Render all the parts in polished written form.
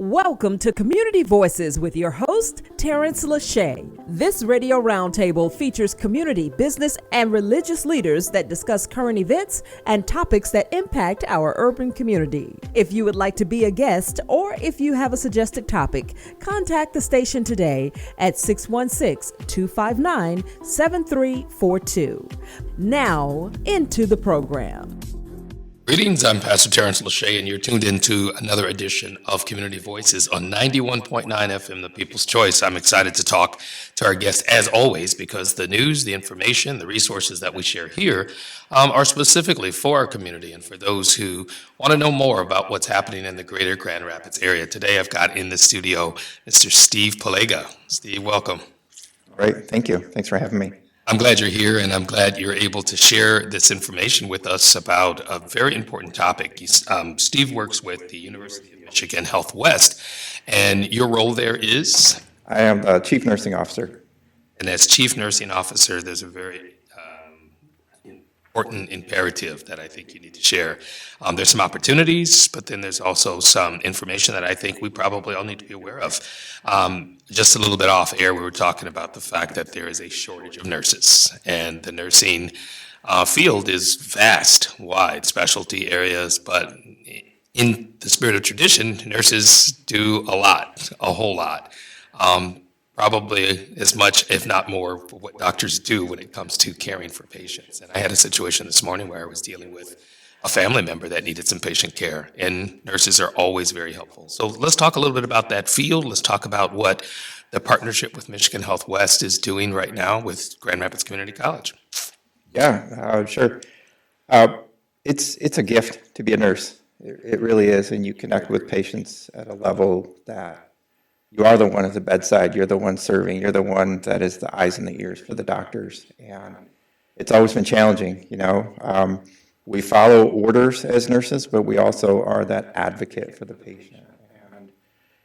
Welcome to Community Voices with your host, Tarence Lauchie. This radio roundtable features community, business, and religious leaders that discuss current events and topics that impact our urban community. If you would like to be a guest or if you have a suggested topic, contact the station today at 616-259-7342. Now, into the program. Greetings, I'm Pastor Tarence Lauchie, and you're tuned into another edition of Community Voices on 91.9 FM, The People's Choice. I'm excited to talk to our guests, as always, because the news, the information, the resources that we share here are specifically for our community and for those who want to know more about what's happening in the greater Grand Rapids area. Today, I've got in the studio Mr. Steve Polega. Steve, welcome. Great, thank you. Thanks for having me. I'm glad you're here, and I'm glad you're able to share this information with us about a very important topic. Steve works with the University of Michigan Health West, and your role there is? I am the Chief Nursing Officer. And as Chief Nursing Officer, there's a very important imperative that I think you need to share. There's some opportunities, but then there's also some information that I think we probably all need to be aware of. Just a little bit off air, we were talking about the fact that there is a shortage of nurses, and the nursing field is vast, wide, specialty areas, but in the spirit of tradition, nurses do a lot, a whole lot. Probably as much, if not more, for what doctors do when it comes to caring for patients. And I had a situation this morning where I was dealing with a family member that needed some patient care, and nurses are always very helpful. So let's talk a little bit about that field. Let's talk about what the partnership with Michigan Health West is doing right now with Grand Rapids Community College. Yeah, sure. It's a gift to be a nurse. It really is, and you connect with patients at a level that you are the one at the bedside, you're the one serving, you're the one that is the eyes and the ears for the doctors. And it's always been challenging, you know. We follow orders as nurses, but we also are that advocate for the patient. And, you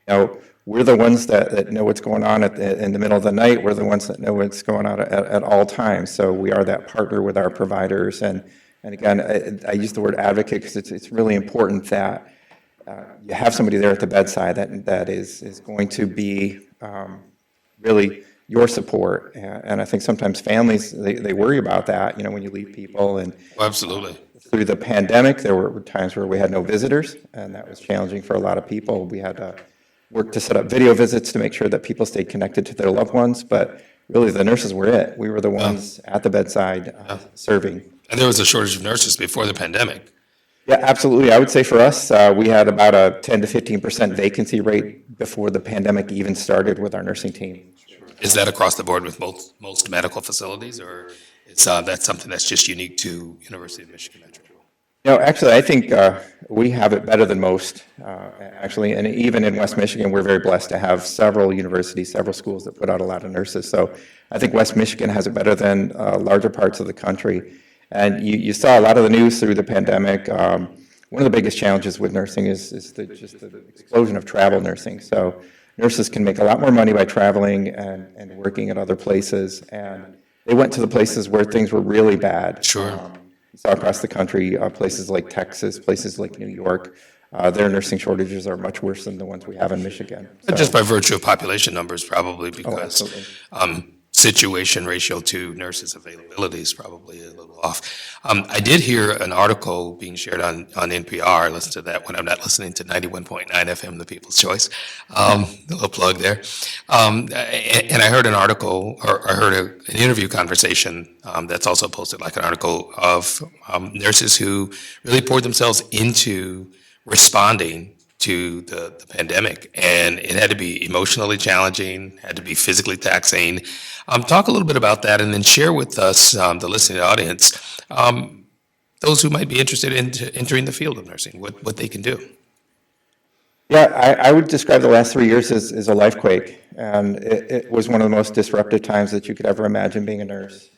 know, we're the ones that know what's going on in the middle of the night. We're the ones that know what's going on at all times. So we are that partner with our providers. And again, I use the word advocate because it's really important that you have somebody there at the bedside that is going to be really your support. And I think sometimes families, they worry about that, you know, when you leave people. And Absolutely. Through the pandemic, there were times where we had no visitors, and that was challenging for a lot of people. We had to work to set up video visits to make sure that people stayed connected to their loved ones, but really the nurses were it. We were the ones at the bedside serving. And there was a shortage of nurses before the pandemic. Yeah, absolutely. I would say for us, we had about a 10 to 15% vacancy rate before the pandemic even started with our nursing team. Is that across the board with most medical facilities, or is that something that's just unique to University of Michigan Metro? No, actually, I think we have it better than most, actually. And even in West Michigan, we're very blessed to have several universities, several schools that put out a lot of nurses. So I think West Michigan has it better than larger parts of the country. And you saw a lot of the news through the pandemic. One of the biggest challenges with nursing is just the explosion of travel nursing. So nurses can make a lot more money by traveling and working at other places. And they went to the places where things were really bad. Sure. You saw across the country, places like Texas, places like New York, their nursing shortages are much worse than the ones we have in Michigan. So, Just by virtue of population numbers, probably, because absolutely. Situation ratio to nurses availability is probably a little off. I did hear an article being shared on NPR. I listen to that when I'm not listening to 91.9 FM, The People's Choice. A little plug there. And I heard an article, or I heard an interview conversation that's also posted, like an article of nurses who really poured themselves into responding to the pandemic, and it had to be emotionally challenging, had to be physically taxing. Talk a little bit about that, and then share with us, the listening audience, those who might be interested in entering the field of nursing, what they can do. Yeah, I would describe the last 3 years as a life quake, and it was one of the most disruptive times that you could ever imagine being a nurse.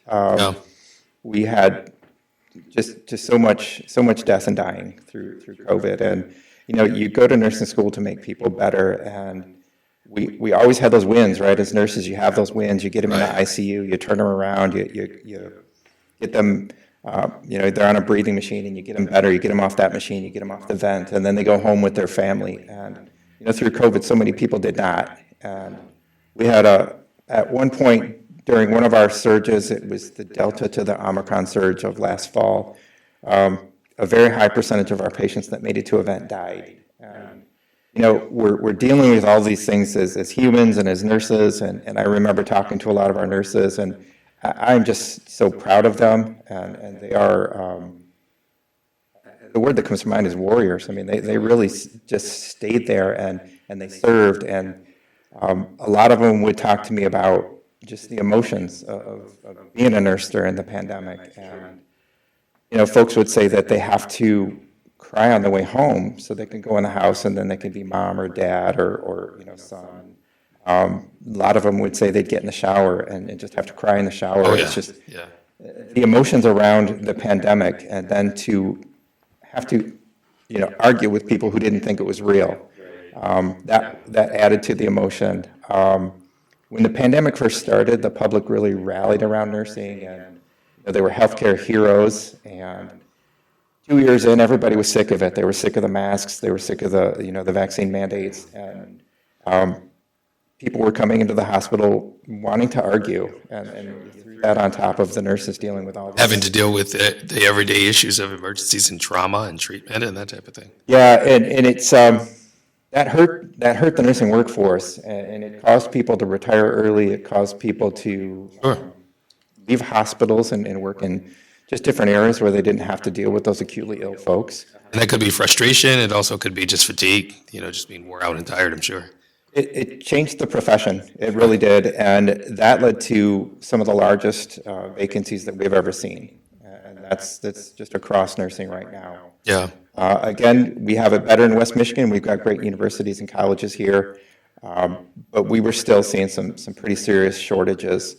We had just so much death and dying through COVID, and you know, you go to nursing school to make people better, and we always had those wins, right? As nurses, you have those wins. You get them in the ICU, you turn them around, you get them, they're on a breathing machine, and you get them better. You get them off that machine, you get them off the vent, and then they go home with their family. And through COVID, so many people did not. And we had at one point during one of our surges, it was the Delta to the Omicron surge of last fall, a very high percentage of our patients that made it to event died. And, we're dealing with all these things as humans and as nurses, and I remember talking to a lot of our nurses, and I'm just so proud of them, and they are, the word that comes to mind is warriors. I mean, they really just stayed there and they served, and a lot of them would talk to me about just the emotions of being a nurse during the pandemic. And, folks would say that they have to cry on the way home so they can go in the house and then they can be mom or dad or son. A lot of them would say they'd get in the shower and just have to cry in the shower. Oh, yeah. It's just the emotions around the pandemic, and then to have to, argue with people who didn't think it was real. That added to the emotion. When the pandemic first started, the public really rallied around nursing, and they were healthcare heroes. And 2 years in, everybody was sick of it. They were sick of the masks. They were sick of the vaccine mandates, and people were coming into the hospital wanting to argue, and you threw that on top of the nurses dealing with all this. Having to deal with the everyday issues of emergencies and trauma and treatment and that type of thing. Yeah, and it's that hurt the nursing workforce, and it caused people to retire early. It caused people to leave hospitals and work in just different areas where they didn't have to deal with those acutely ill folks. And that could be frustration. It also could be just fatigue, just being wore out and tired, I'm sure. It changed the profession. It really did, and that led to some of the largest vacancies that we've ever seen. And that's just across nursing right now. Yeah. Again, we have it better in West Michigan. We've got great universities and colleges here, but we were still seeing some pretty serious shortages.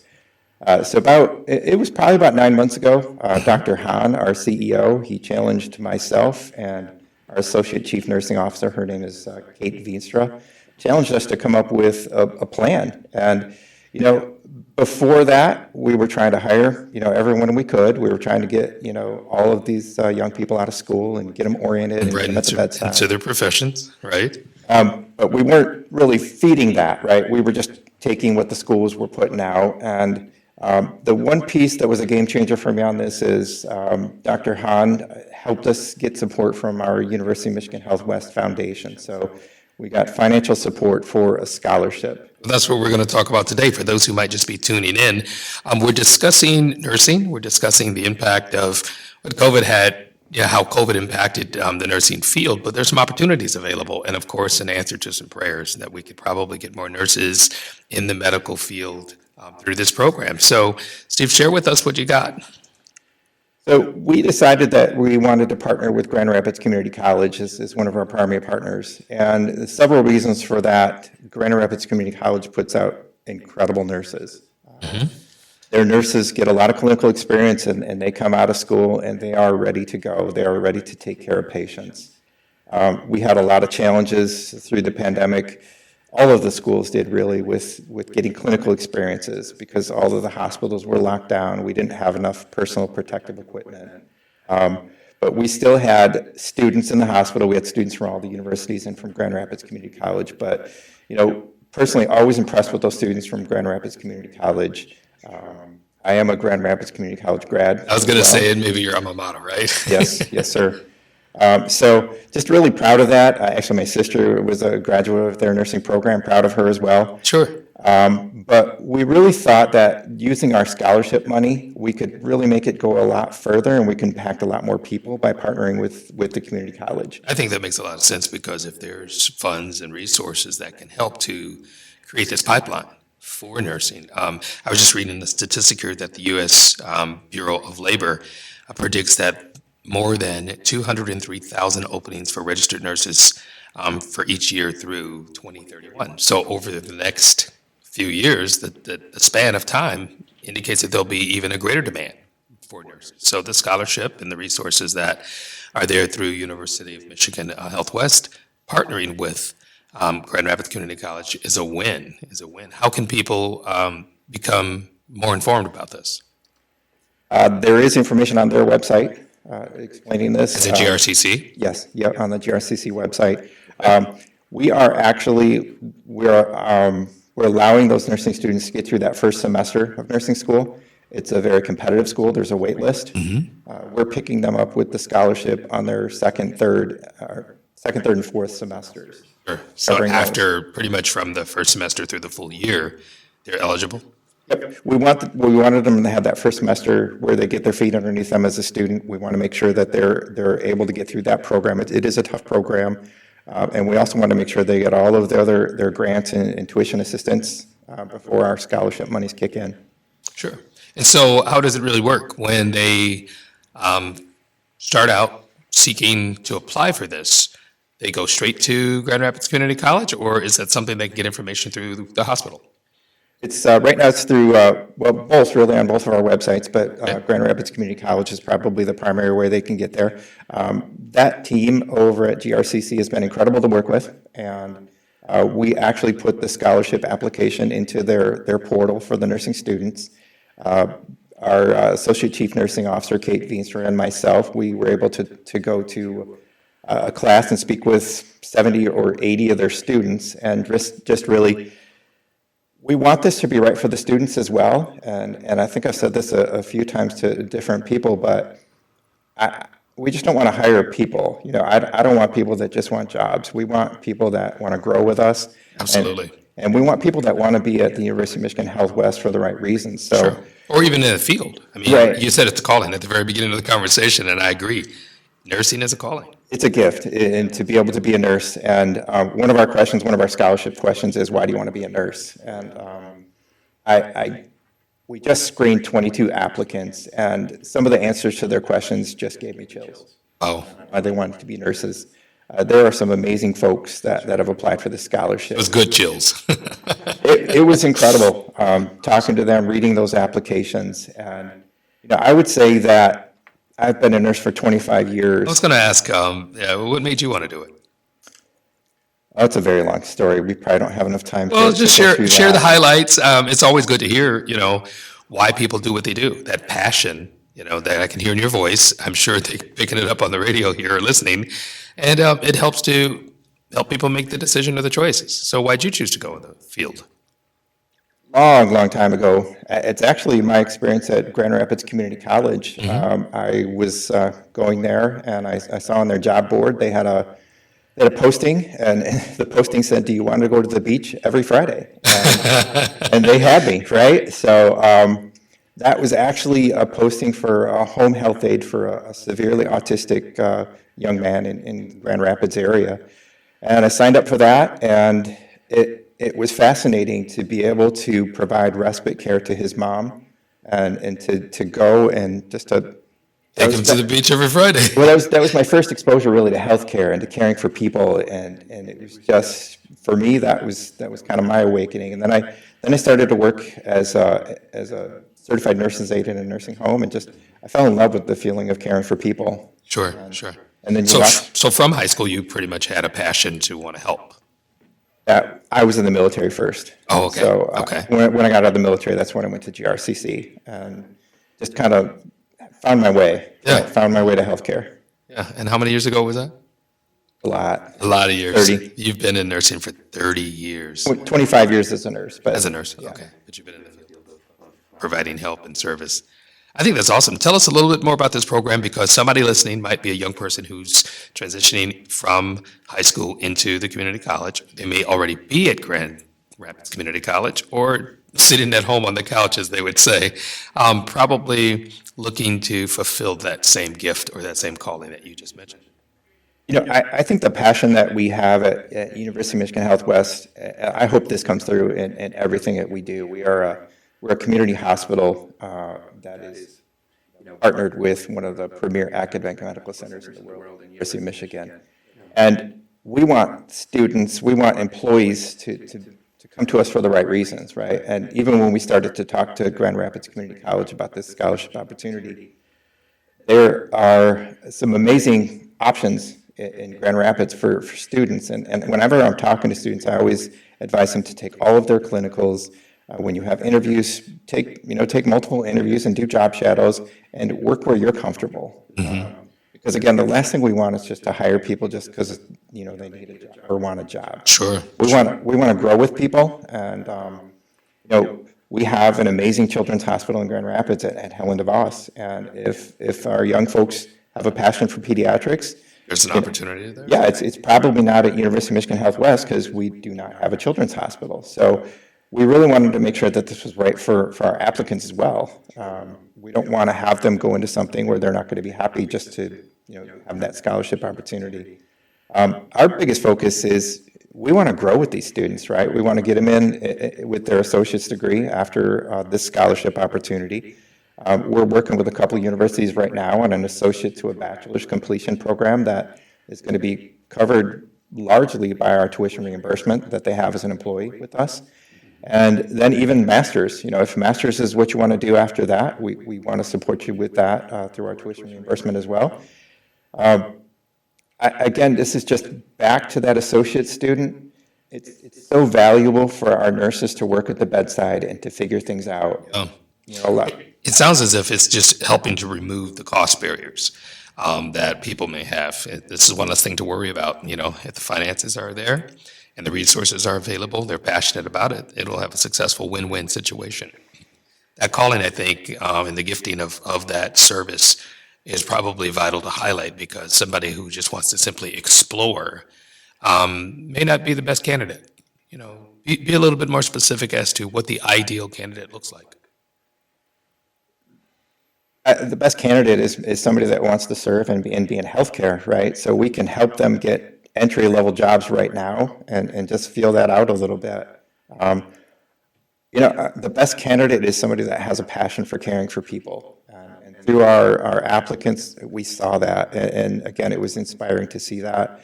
So it was probably about 9 months ago, Dr. Hahn, our CEO, he challenged myself and our Associate Chief Nursing Officer, her name is Kate Veenstra, challenged us to come up with a plan. And, before that, we were trying to hire, everyone we could. We were trying to get, all of these young people out of school and get them oriented and get them at the bedside. Into their professions, right? But we weren't really feeding that, right? We were just taking what the schools were putting out. And the one piece that was a game changer for me on this is Dr. Hahn helped us get support from our University of Michigan Health West Foundation. So we got financial support for a scholarship. That's what we're going to talk about today for those who might just be tuning in. We're discussing nursing. We're discussing the impact of what COVID had, how COVID impacted the nursing field, but there's some opportunities available. And of course, an answer to some prayers that we could probably get more nurses in the medical field through this program. So Steve, share with us what you got. So we decided that we wanted to partner with Grand Rapids Community College as one of our primary partners. And there's several reasons for that. Grand Rapids Community College puts out incredible nurses. Their nurses get a lot of clinical experience, and they come out of school and they are ready to go. They are ready to take care of patients. We had a lot of challenges through the pandemic. All of the schools did really with getting clinical experiences because all of the hospitals were locked down. We didn't have enough personal protective equipment. But we still had students in the hospital. We had students from all the universities and from Grand Rapids Community College. But, personally, always impressed with those students from Grand Rapids Community College. I am a Grand Rapids Community College grad. I was going to say it, maybe your alma mater, right? Yes, sir. So just really proud of that. Actually, my sister was a graduate of their nursing program, proud of her as well. Sure. But we really thought that using our scholarship money, we could really make it go a lot further, and we can impact a lot more people by partnering with the community college. I think that makes a lot of sense because if there's funds and resources that can help to create this pipeline for nursing. I was just reading the statistic here that the U.S. Bureau of Labor predicts that more than 203,000 openings for registered nurses for each year through 2031. So over the next few years, the span of time indicates that there'll be even a greater demand for nurses. So the scholarship and the resources that are there through University of Michigan Health West partnering with Grand Rapids Community College is a win. How can people become more informed about this? There is information on their website explaining this. Is it GRCC? Yes, on the GRCC website. We are actually, we're allowing those nursing students to get through that first semester of nursing school. It's a very competitive school. There's a wait list. We're picking them up with the scholarship on their second, third, and fourth semesters. Sure. So Covering after pretty much from the first semester through the full year, they're eligible? Yep. We wanted them to have that first semester where they get their feet underneath them as a student. We want to make sure that they're able to get through that program. It is a tough program. And we also want to make sure they get all of their grants and tuition assistance before our scholarship monies kick in. Sure. And so how does it really work when they start out seeking to apply for this? They go straight to Grand Rapids Community College, or is that something they can get information through the hospital? It's right now it's through, both really on both of our websites, but Grand Rapids Community College is probably the primary way they can get there. That team over at GRCC has been incredible to work with, and we actually put the scholarship application into their portal for the nursing students. Our Associate Chief Nursing Officer, Kate Veenstra, and myself, we were able to go to a class and speak with 70 or 80 of their students, and just really, we want this to be right for the students as well, and I think I've said this a few times to different people, but we just don't want to hire people. You know, I don't want people that just want jobs. We want people that want to grow with us. Absolutely. And we want people that want to be at the University of Michigan Health West for the right reasons. So, Sure. Or even in the field. I mean, Right. You said it's a calling at the very beginning of the conversation, and I agree. Nursing is a calling. it's a gift, and to be able to be a nurse. And one of our scholarship questions is, why do you want to be a nurse? And we just screened 22 applicants, and some of the answers to their questions just gave me chills. Oh, Why they wanted to be nurses. There are some amazing folks that have applied for the scholarship. it was good chills. It was incredible, talking to them, reading those applications. And, I would say that I've been a nurse for 25 years. I was going to ask, what made you want to do it? Oh, it's a very long story. We probably don't have enough time Well, to just go through share the that. highlights. It's always good to hear, why people do what they do. That passion, that I can hear in your voice. I'm sure they're picking it up on the radio here or listening, and it helps to help people make the decision or the choices. So, why'd you choose to go in the field? Long time ago. It's actually my experience at Grand Rapids Community College. I was going there, and I saw on their job board they had a posting, and the posting said, "Do you want to go to the beach every Friday?" And they had me, right? So that was actually a posting for a home health aide for a severely autistic young man in Grand Rapids area. And I signed up for that, and it was fascinating to be able to provide respite care to his mom, and to go and just to Take them to the beach every Friday. well, that was my first exposure really to healthcare and to caring for people, and it was just, for me, that was kind of my awakening. And then I started to work as a certified nurse's aide in a nursing home, and just I fell in love with the feeling of caring for people. Sure. And then So from high school, you pretty much had a passion to want to help. I was in the military first. Oh, okay. So Okay. when I got out of the military, that's when I went to GRCC and just kind of found my way. Yeah. Found my way to healthcare. Yeah. And how many years ago was that? A lot. A lot of years. 30. You've been in nursing for 30 years 25 years as a nurse. But as a nurse. Okay. But you've been in the field of providing help and service. I think that's awesome. Tell us a little bit more about this program, because somebody listening might be a young person who's transitioning from high school into the community college. They may already be at Grand Rapids Community College or sitting at home on the couch, as they would say, probably looking to fulfill that same gift or that same calling that you just mentioned. I think the passion that we have at University of Michigan Health West, I hope this comes through in everything that we do. We're a community hospital that is partnered with one of the premier academic medical centers in the world, the University of Michigan. And we want students, we want employees to come to us for the right reasons, right? And even when we started to talk to Grand Rapids Community College about this scholarship opportunity, there are some amazing options in Grand Rapids for students. And whenever I'm talking to students, I always advise them to take all of their clinicals. When you have interviews, take multiple interviews and do job shadows and work where you're comfortable. Because again, the last thing we want is just to hire people just because, they need a job or want a job. Sure. We want to grow with people, and we have an amazing children's hospital in Grand Rapids at Helen DeVos, and if our young folks have a passion for pediatrics, There's an opportunity there. yeah, it's probably not at University of Michigan Health West because we do not have a children's hospital. So we really wanted to make sure that this was right for our applicants as well. We don't want to have them go into something where they're not going to be happy just to have that scholarship opportunity. Our biggest focus is we want to grow with these students, right? We want to get them in with their associate's degree after this scholarship opportunity. We're working with a couple of universities right now on an associate to a bachelor's completion program that is going to be covered largely by our tuition reimbursement that they have as an employee with us. And then even master's, if master's is what you want to do after that, we want to support you with that through our tuition reimbursement as well. Again, this is just back to that associate student. It's so valuable for our nurses to work at the bedside and to figure things out. It sounds as if it's just helping to remove the cost barriers that people may have. This is one less thing to worry about. If the finances are there and the resources are available, they're passionate about it, it'll have a successful win-win situation. That calling, I think, and the gifting of that service is probably vital to highlight, because somebody who just wants to simply explore may not be the best candidate. Be a little bit more specific as to what the ideal candidate looks like. The best candidate is somebody that wants to serve and be in healthcare, right? So we can help them get entry-level jobs right now and just feel that out a little bit. The best candidate is somebody that has a passion for caring for people. And through our applicants, we saw that. And again, it was inspiring to see that.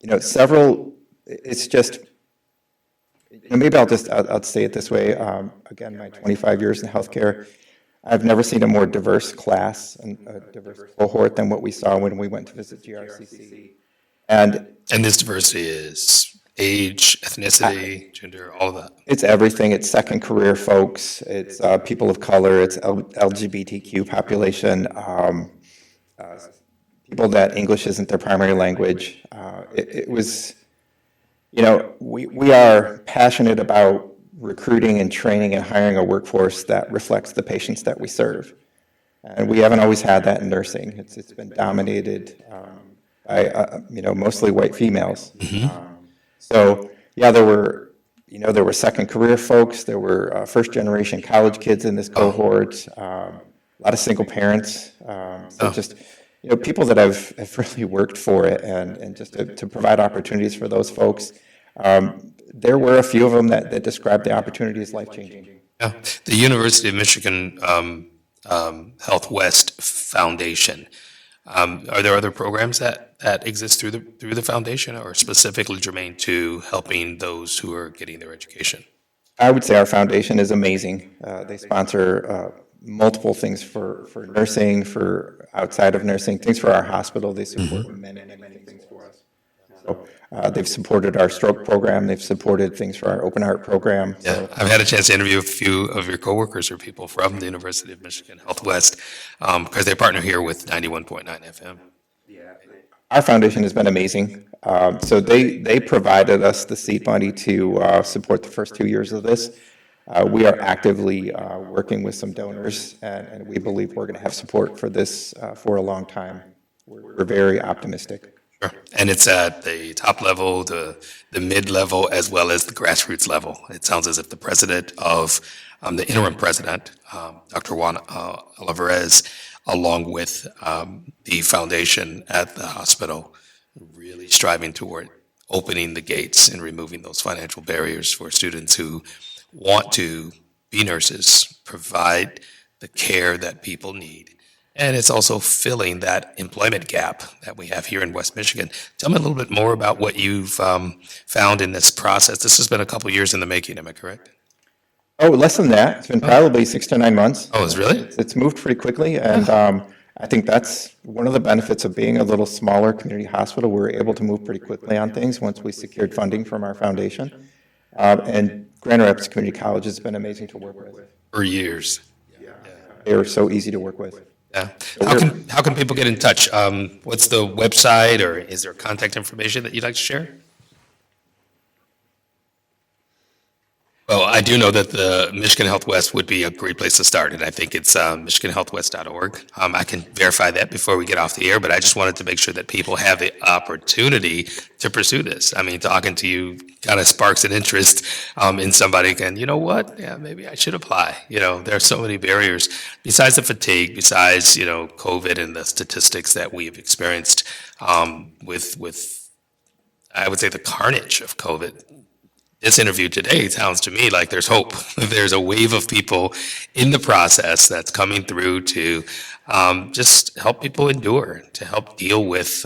It's just, maybe I'll say it this way. Again, my 25 years in healthcare, I've never seen a more diverse class and a diverse cohort than what we saw when we went to visit GRCC. And this diversity is age, ethnicity, gender, all of that. It's everything. It's second career folks. It's people of color. It's LGBTQ population. People that English isn't their primary language. It was, we are passionate about recruiting and training and hiring a workforce that reflects the patients that we serve. And we haven't always had that in nursing. It's been dominated by, mostly white females. So, yeah, there were second career folks, there were first generation college kids in this cohort, a lot of single parents, just, people that have really worked for it and just to provide opportunities for those folks. There were a few of them that described the opportunity as life-changing. Yeah. The University of Michigan Health West Foundation, are there other programs that exist through the foundation, or specifically germane to helping those who are getting their education? I would say our foundation is amazing. They sponsor multiple things for nursing, for outside of nursing, things for our hospital. They support many things for us. So they've supported our stroke program. They've supported things for our open heart program. Yeah, I've had a chance to interview a few of your coworkers or people from the University of Michigan Health West, because they partner here with 91.9 FM. Our foundation has been amazing. So they provided us the seed money to support the first 2 years of this. We are actively working with some donors, and we believe we're going to have support for this for a long time. We're very optimistic. Sure. And it's at the top level, the mid-level, as well as the grassroots level. It sounds as if the president of, the interim president, Dr. Juan Alvarez, along with the foundation at the hospital, really striving toward opening the gates and removing those financial barriers for students who want to be nurses, provide the care that people need. And it's also filling that employment gap that we have here in West Michigan. Tell me a little bit more about what you've found in this process. This has been a couple years in the making, am I correct? Oh, less than that. It's been probably 6 to 9 months. Oh, it's really? It's moved pretty quickly, and I think that's one of the benefits of being a little smaller community hospital. We were able to move pretty quickly on things once we secured funding from our foundation. And Grand Rapids Community College has been amazing to work with. For years. They are so easy to work with. Yeah. How can people get in touch? What's the website, or is there contact information that you'd like to share? Well, I do know that the Michigan Health West would be a great place to start, and I think it's michiganhealthwest.org. I can verify that before we get off the air, but I just wanted to make sure that people have the opportunity to pursue this. I mean, talking to you kind of sparks an interest in somebody again. You know what? Yeah, maybe I should apply. There are so many barriers besides the fatigue, besides COVID and the statistics that we've experienced with I would say the carnage of COVID. This interview today sounds to me like there's hope. There's a wave of people in the process that's coming through to just help people endure, to help deal with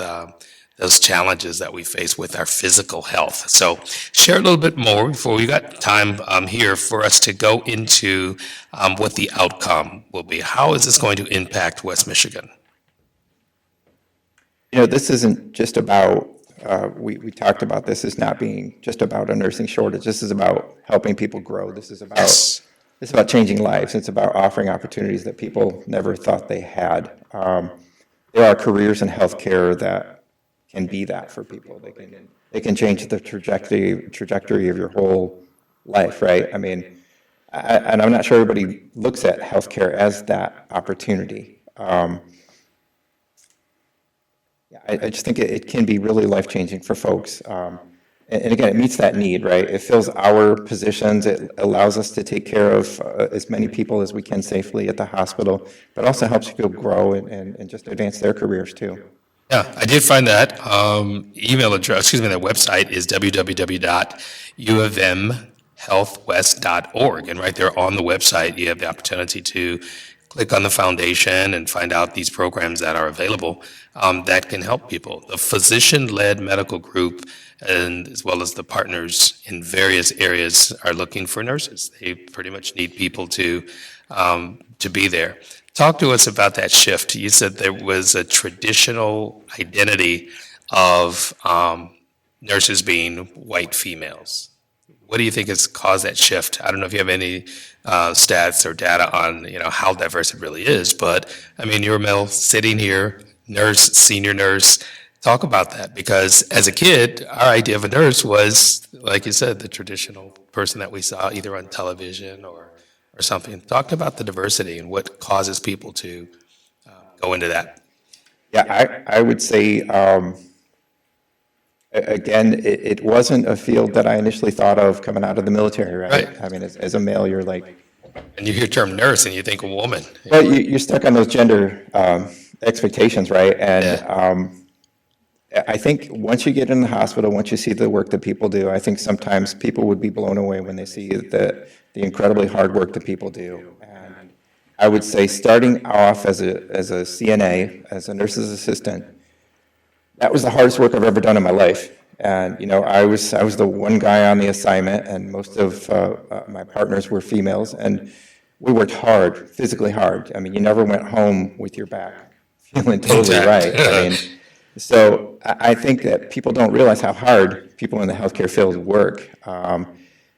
those challenges that we face with our physical health. So share a little bit more before we got time here for us to go into what the outcome will be. How is this going to impact West Michigan? This isn't just about we talked about this as not being just about a nursing shortage. This is about helping people grow. This is about It's about changing lives. It's about offering opportunities that people never thought they had. There are careers in healthcare that can be that for people. They can change the trajectory of your whole life, right? I mean, and I'm not sure everybody looks at healthcare as that opportunity. I just think it can be really life-changing for folks. And again, it meets that need, right? It fills our positions. It allows us to take care of as many people as we can safely at the hospital, but also helps people grow and just advance their careers too. Yeah, I did find that that website is www.uofmhealthwest.org. And right there on the website, you have the opportunity to click on the foundation and find out these programs that are available that can help people. The physician-led medical group, and as well as the partners in various areas, are looking for nurses. They pretty much need people to be there. Talk to us about that shift. You said there was a traditional identity of nurses being white females. What do you think has caused that shift? I don't know if you have any stats or data on how diverse it really is, but I mean, you're a male sitting here, nurse, senior nurse. Talk about that, because as a kid, our idea of a nurse was, like you said, the traditional person that we saw either on television or something. Talk about the diversity and what causes people to go into that. Yeah, I would say, again, it wasn't a field that I initially thought of coming out of the military, right? I mean, as a male, you're like... And you hear the term nurse and you think a woman. Well, you're stuck on those gender expectations, right? And I think once you get in the hospital, once you see the work that people do, I think sometimes people would be blown away when they see the incredibly hard work that people do. And I would say starting off as a CNA, as a nurse's assistant, that was the hardest work I've ever done in my life. And, I was the one guy on the assignment, and most of my partners were females, and we worked hard, physically hard. I mean, you never went home with your back feeling totally right. I mean, so I think that people don't realize how hard people in the healthcare field work.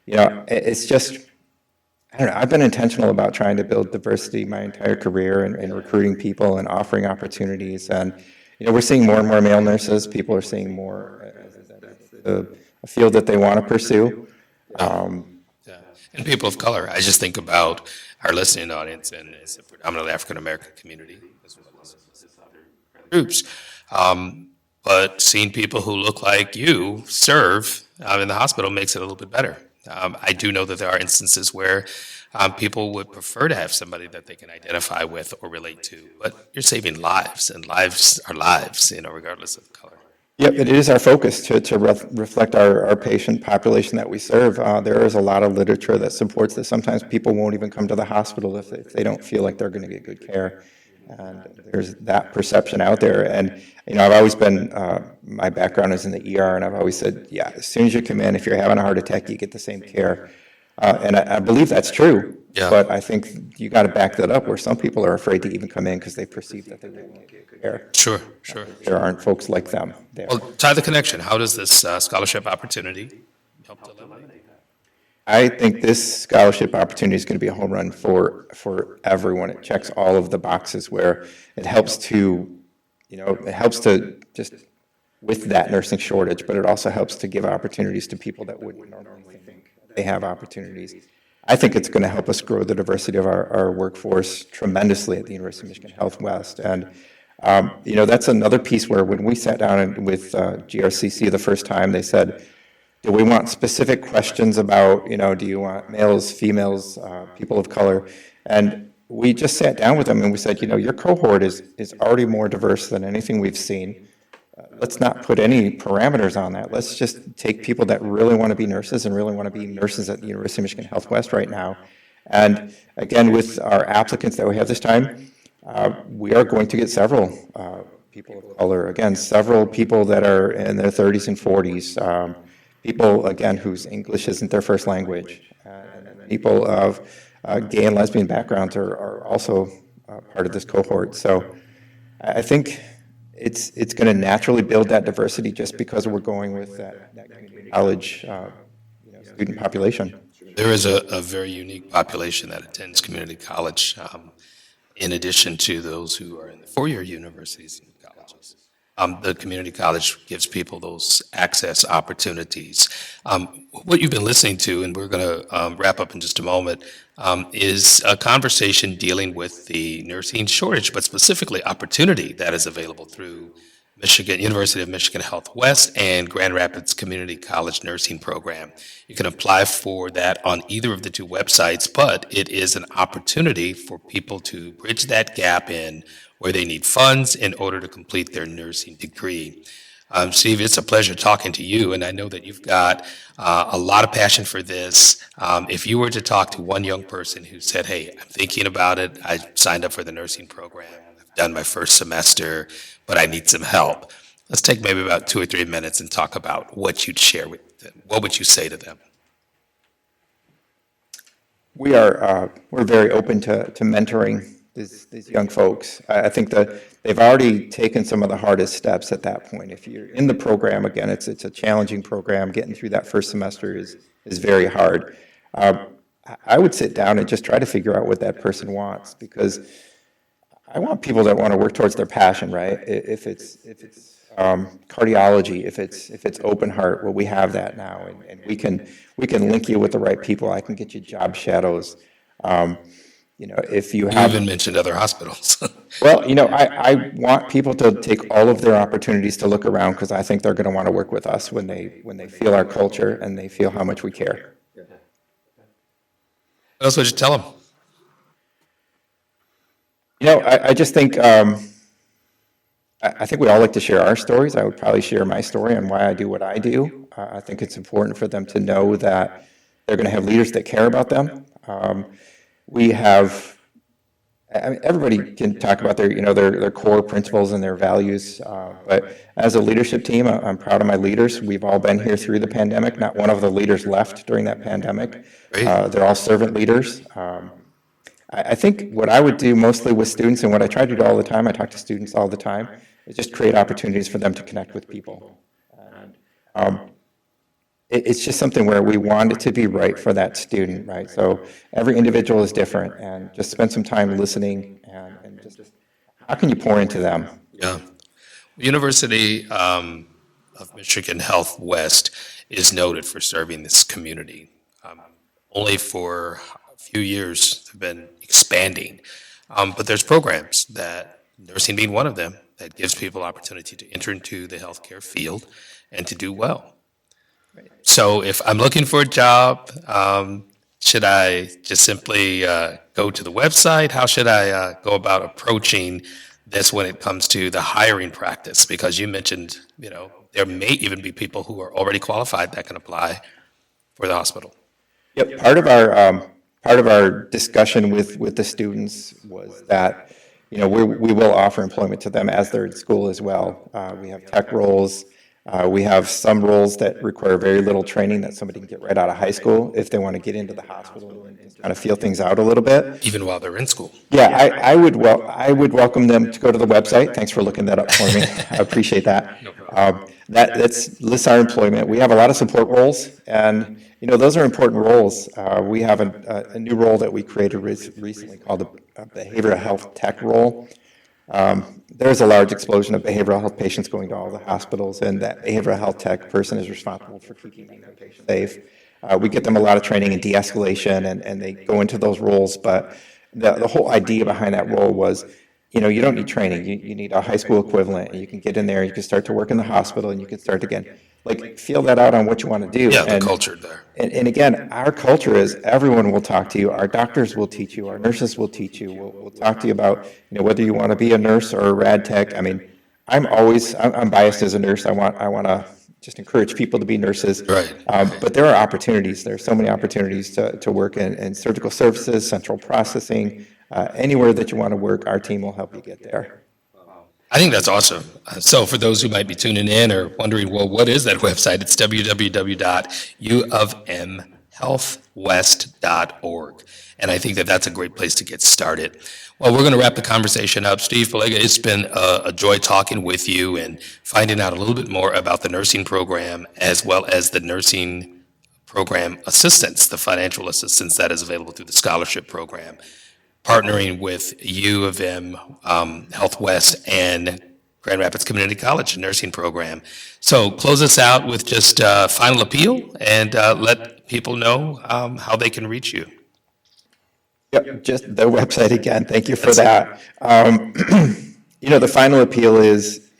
It's just, I don't know, I've been intentional about trying to build diversity my entire career and recruiting people and offering opportunities. And, we're seeing more and more male nurses. People are seeing more a field that they want to pursue. And people of color. I just think about our listening audience, and it's a predominantly African-American community, as well as other groups. But seeing people who look like you serve in the hospital makes it a little bit better. I do know that there are instances where people would prefer to have somebody that they can identify with or relate to, but you're saving lives, and lives are lives, regardless of color. Yep, it is our focus to reflect our patient population that we serve. There is a lot of literature that supports that. Sometimes people won't even come to the hospital if they don't feel like they're going to get good care. And there's that perception out there. And, I've always been, my background is in the ER, and I've always said, yeah, as soon as you come in, if you're having a heart attack, you get the same care. And I believe that's true. Yeah. But I think you got to back that up, where some people are afraid to even come in because they perceive that they won't get good care. Sure. There aren't folks like them there. Well, tie the connection. How does this scholarship opportunity help to eliminate that? I think this scholarship opportunity is going to be a home run for everyone. It checks all of the boxes where it helps to, it helps to just with that nursing shortage, but it also helps to give opportunities to people that wouldn't normally think they have opportunities. I think it's going to help us grow the diversity of our workforce tremendously at the University of Michigan Health West. And, that's another piece where when we sat down with GRCC the first time, they said, do we want specific questions about, do you want males, females, people of color? And we just sat down with them and we said, your cohort is already more diverse than anything we've seen. Let's not put any parameters on that. Let's just take people that really want to be nurses and really want to be nurses at the University of Michigan Health West right now. And again, with our applicants that we have this time, we are going to get several people of color. Again, several people that are in their 30s and 40s. People, again, whose English isn't their first language. And people of gay and lesbian backgrounds are also part of this cohort. So I think it's going to naturally build that diversity just because we're going with that community college student population. There is a very unique population that attends community college, in addition to those who are in the four-year universities and colleges. The community college gives people those access opportunities. What you've been listening to, and we're going to wrap up in just a moment, is a conversation dealing with the nursing shortage, but specifically opportunity that is available through University of Michigan Health West and Grand Rapids Community College Nursing Program. You can apply for that on either of the two websites, but it is an opportunity for people to bridge that gap in where they need funds in order to complete their nursing degree. Steve, it's a pleasure talking to you, and I know that you've got a lot of passion for this. If you were to talk to one young person who said, hey, I'm thinking about it, I signed up for the nursing program, I've done my first semester, but I need some help. Let's take maybe about 2 or 3 minutes and talk about what you'd share with them. What would you say to them? We're very open to mentoring these young folks. I think that they've already taken some of the hardest steps at that point. If you're in the program, again, it's a challenging program. Getting through that first semester is very hard. I would sit down and just try to figure out what that person wants, because I want people that want to work towards their passion, right? If it's cardiology, if it's open heart, well, we have that now, and we can link you with the right people. I can get you job shadows. If you have... You even mentioned other hospitals. Well, I want people to take all of their opportunities to look around, because I think they're going to want to work with us when they feel our culture and they feel how much we care. What else would you tell them? I just think, I think we all like to share our stories. I would probably share my story on why I do what I do. I think it's important for them to know that they're going to have leaders that care about them. We have, everybody can talk about their core principles and their values, but as a leadership team, I'm proud of my leaders. We've all been here through the pandemic. Not one of the leaders left during that pandemic. They're all servant leaders. I think what I would do mostly with students, and what I try to do all the time, I talk to students all the time, is just create opportunities for them to connect with people. And, it's just something where we want it to be right for that student, right? So every individual is different, and just spend some time listening and just how can you pour into them? Yeah. University of Michigan Health West is noted for serving this community. Only for a few years have been expanding, but there's programs, that nursing being one of them, that gives people opportunity to enter into the healthcare field and to do well. So if I'm looking for a job, should I just simply go to the website? How should I go about approaching this when it comes to the hiring practice? Because you mentioned, there may even be people who are already qualified that can apply for the hospital. Yep. Part of our discussion with the students was that, we will offer employment to them as they're in school as well. We have tech roles. We have some roles that require very little training that somebody can get right out of high school if they want to get into the hospital and kind of feel things out a little bit. Even while they're in school. Yeah, I would welcome them to go to the website. Thanks for looking that up for me. I appreciate that. That lists our employment. We have a lot of support roles, and those are important roles. We have a new role that we created recently called the behavioral health tech role. There's a large explosion of behavioral health patients going to all the hospitals, and that behavioral health tech person is responsible for keeping the patient safe. We get them a lot of training in de-escalation, and they go into those roles, but the whole idea behind that role was, you don't need training. You need a high school equivalent, and you can get in there, you can start to work in the hospital, and you can start again. Feel that out on what you want to do. Yeah, the culture there. And again, our culture is everyone will talk to you. Our doctors will teach you. Our nurses will teach you. We'll talk to you about, whether you want to be a nurse or a rad tech. I mean, I'm biased as a nurse. I want to just encourage people to be nurses. Right. But there are opportunities. There are so many opportunities to work in surgical services, central processing, anywhere that you want to work. Our team will help you get there. I think that's awesome. So for those who might be tuning in or wondering, well, what is that website? It's www.uofmhealthwest.org. And I think that that's a great place to get started. Well, we're going to wrap the conversation up. Steve Polega, it's been a joy talking with you and finding out a little bit more about the nursing program as well as the nursing program assistance, the financial assistance that is available through the scholarship program, partnering with U of M Health West and Grand Rapids Community College nursing program. So close us out with just a final appeal and let people know how they can reach you. Yep, just the website again. Thank you for that. The final appeal is,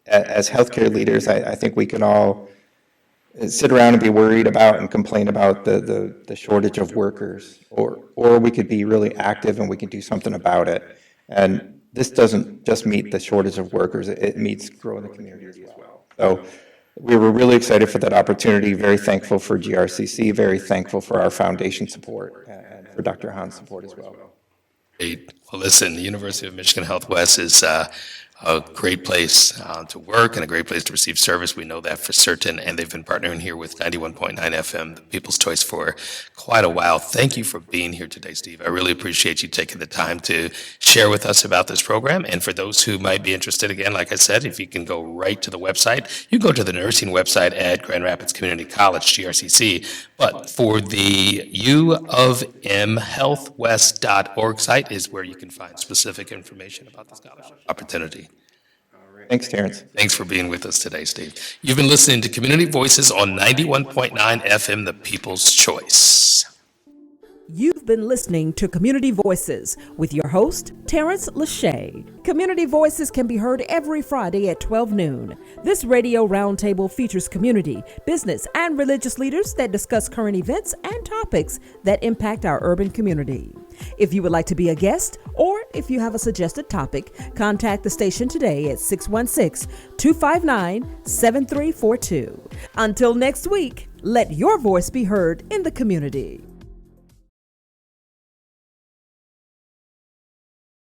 as healthcare leaders, I think we can all sit around and be worried about and complain about the shortage of workers, or we could be really active and we can do something about it. And this doesn't just meet the shortage of workers, it meets growing the community as well. So we were really excited for that opportunity, very thankful for GRCC, very thankful for our foundation support and for Dr. Hahn's support as well. Great. Well, listen, the University of Michigan Health West is a great place to work and a great place to receive service. We know that for certain, and they've been partnering here with 91.9 FM, the People's Choice, for quite a while. Thank you for being here today, Steve. I really appreciate you taking the time to share with us about this program. And for those who might be interested, again, like I said, if you can go right to the website, you go to the nursing website at Grand Rapids Community College, GRCC. But for the UofMHealthWest.org site is where you can find specific information about the scholarship opportunity. Thanks, Terence. Thanks for being with us today, Steve. You've been listening to Community Voices on 91.9 FM, the People's Choice. You've been listening to Community Voices with your host, Tarence Lauchie. Community Voices can be heard every Friday at 12 noon. This radio roundtable features community, business, and religious leaders that discuss current events and topics that impact our urban community. If you would like to be a guest, or if you have a suggested topic, contact the station today at 616-259-7342. Until next week, let your voice be heard in the community.